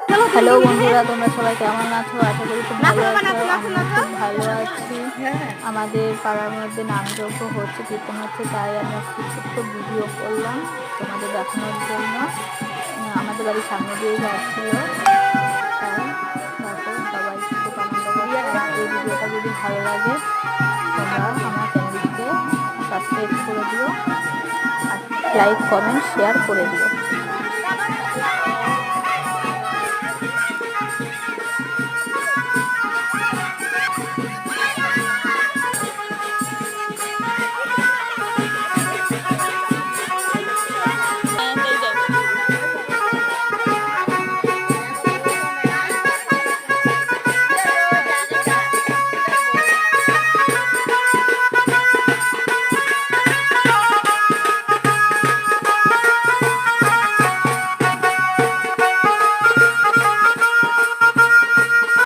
Hello বন্ধুরা, তোমরা সবাই কেমন আছো? আশা করি খুব ভালো আছো। আমিও খুব ভালো আছি। আমাদের পাড়ার মধ্যে নামযজ্ঞ হচ্ছে, কীর্তন হচ্ছে, তাই আমি একটু ছোট্ট ভিডিও করলাম তোমাদের দেখানোর জন্য। আমাদের বাড়ির সামনে দিয়ে যাচ্ছিল, তাই দেখো সবাই খুব আনন্দ করছে। আর এই ভিডিওটা যদি ভালো লাগে তোমরা আমার চ্যানেলটিকে সাবস্ক্রাইব করে দিও আর লাইক কমেন্ট শেয়ার করে দিও।